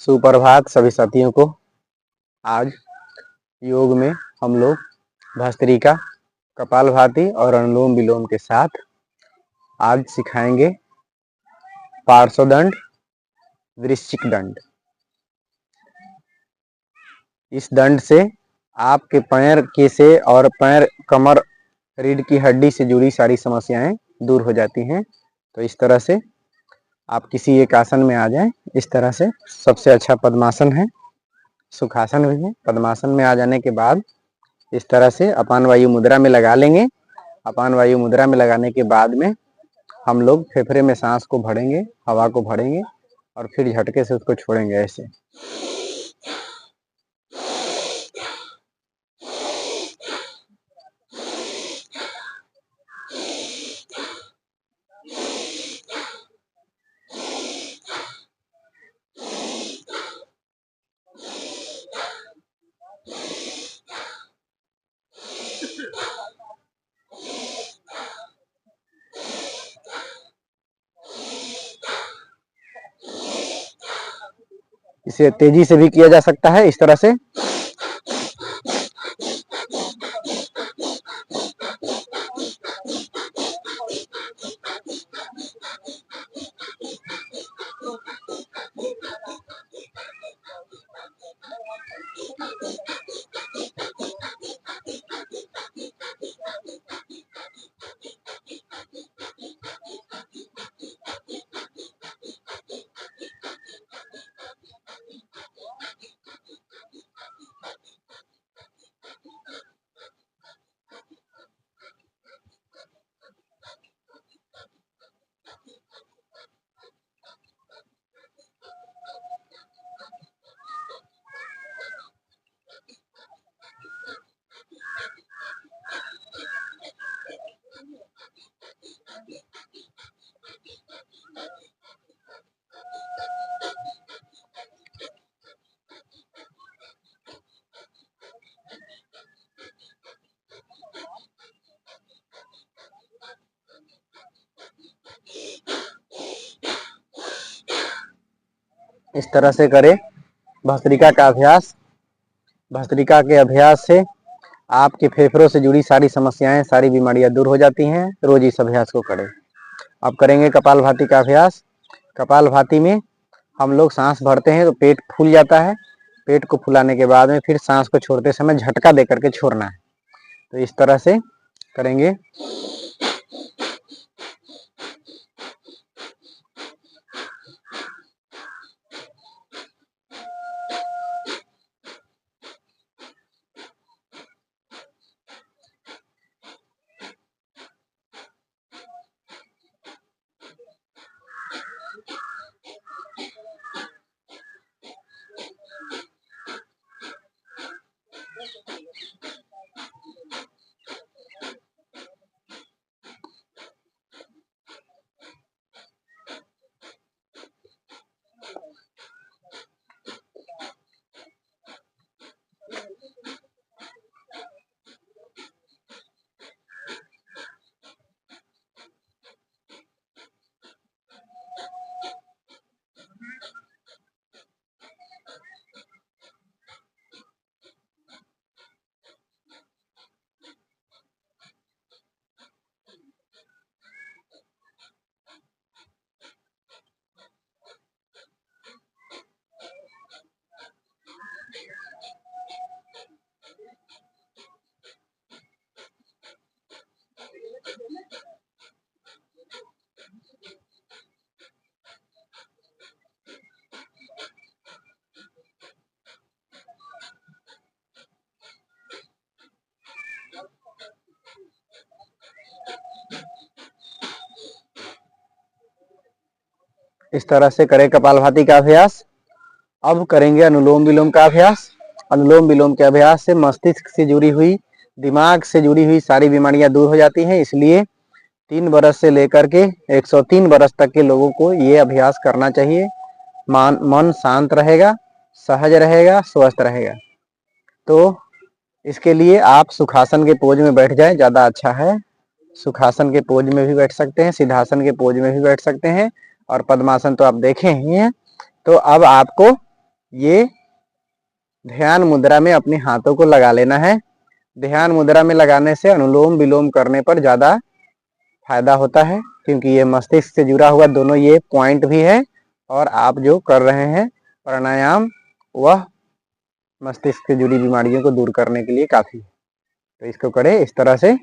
सुप्रभात सभी साथियों को। आज योग में हम लोग भस्त्रिका, कपालभाति और अनुलोम विलोम के साथ आज सिखाएंगे पार्श्वदंड, वृश्चिक दंड। इस दंड से आपके पैर के से और पैर, कमर, रीढ़ की हड्डी से जुड़ी सारी समस्याएं दूर हो जाती हैं। तो इस तरह से आप किसी एक आसन में आ जाएं। इस तरह से सबसे अच्छा पद्मासन है, सुखासन भी है। पद्मासन में आ जाने के बाद इस तरह से अपान वायु मुद्रा में लगा लेंगे। अपान वायु मुद्रा में लगाने के बाद में हम लोग फेफड़े में सांस को भरेंगे, हवा को भरेंगे और फिर झटके से उसको छोड़ेंगे ऐसे। इसे तेजी से भी किया जा सकता है इस तरह से। इस तरह से करें भस्त्रिका का अभ्यास। भस्त्रिका के अभ्यास से आपके फेफड़ों से जुड़ी सारी समस्याएं, सारी बीमारियां दूर हो जाती हैं। रोज इस अभ्यास को करें। अब करेंगे कपालभाति का अभ्यास। कपालभाति में हम लोग सांस भरते हैं तो पेट फूल जाता है। पेट को फुलाने के बाद में फिर सांस को छोड़ते समय झटका दे करके छोड़ना है। तो इस तरह से करेंगे। इस तरह से करें कपालभाति का अभ्यास। अब करेंगे अनुलोम विलोम का अभ्यास। अनुलोम विलोम के अभ्यास से मस्तिष्क से जुड़ी हुई, दिमाग से जुड़ी हुई सारी बीमारियां दूर हो जाती हैं। इसलिए 3 बरस से लेकर के 103 बरस तक के लोगों को ये अभ्यास करना चाहिए। मन शांत रहेगा, सहज रहेगा, स्वस्थ रहेगा। तो इसके लिए आप सुखासन के पोज में बैठ जाए, ज्यादा अच्छा है। सुखासन के पोज में भी बैठ सकते हैं, सिद्धासन के पोज में भी बैठ सकते हैं और पद्मासन तो आप देखे ही हैं। तो अब आपको ये ध्यान मुद्रा में अपने हाथों को लगा लेना है। ध्यान मुद्रा में लगाने से अनुलोम विलोम करने पर ज्यादा फायदा होता है, क्योंकि ये मस्तिष्क से जुड़ा हुआ दोनों ये पॉइंट भी है, और आप जो कर रहे हैं प्राणायाम वह मस्तिष्क से जुड़ी बीमारियों को दूर करने के लिए काफी है। तो इसको करें इस तरह से।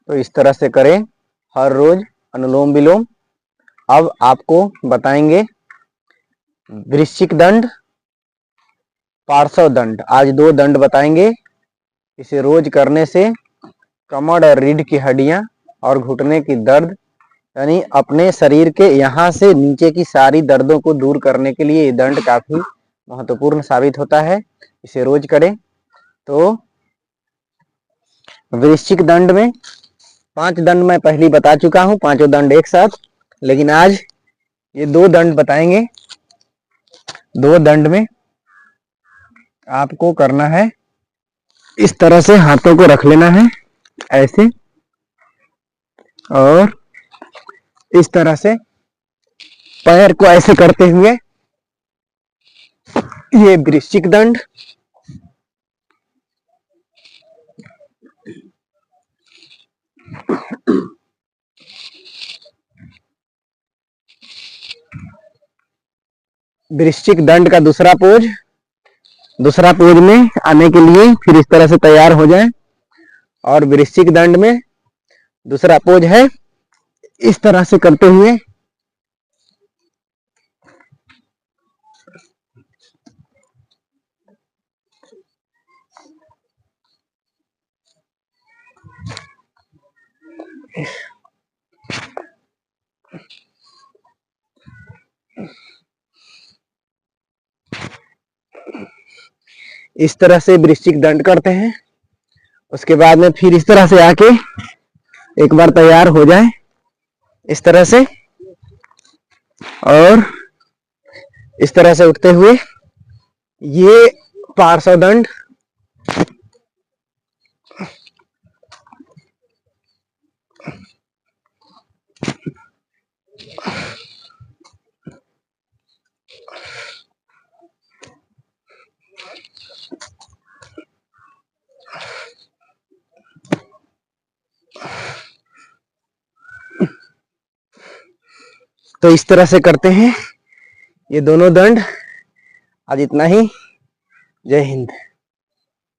तो इस तरह से करें हर रोज अनुलोम विलोम। अब आपको बताएंगे वृश्चिक दंड, पार्श्व दंड। आज 2 दंड बताएंगे। इसे रोज करने से कमर और रीढ़ की हड्डियां और घुटने की दर्द, यानी अपने शरीर के यहाँ से नीचे की सारी दर्दों को दूर करने के लिए ये दंड काफी महत्वपूर्ण साबित होता है। इसे रोज करें। तो वृश्चिक दंड में 5 दंड मैं पहले बता चुका हूँ, 5 दंड एक साथ, लेकिन आज ये 2 दंड बताएंगे। 2 दंड में आपको करना है इस तरह से, हाथों को रख लेना है ऐसे, और इस तरह से पैर को ऐसे करते हुए, ये वृश्चिक दंड। वृश्चिक दंड का दूसरा पोज में आने के लिए फिर इस तरह से तैयार हो जाए। और वृश्चिक दंड में दूसरा पोज है इस तरह से करते हुए, इस तरह से वृश्चिक दंड करते हैं। उसके बाद में फिर इस तरह से आके एक बार तैयार हो जाए इस तरह से, और इस तरह से उठते हुए ये पार्श्व दंड। तो इस तरह से करते हैं ये दोनों दंड। आज इतना ही। जय हिंद।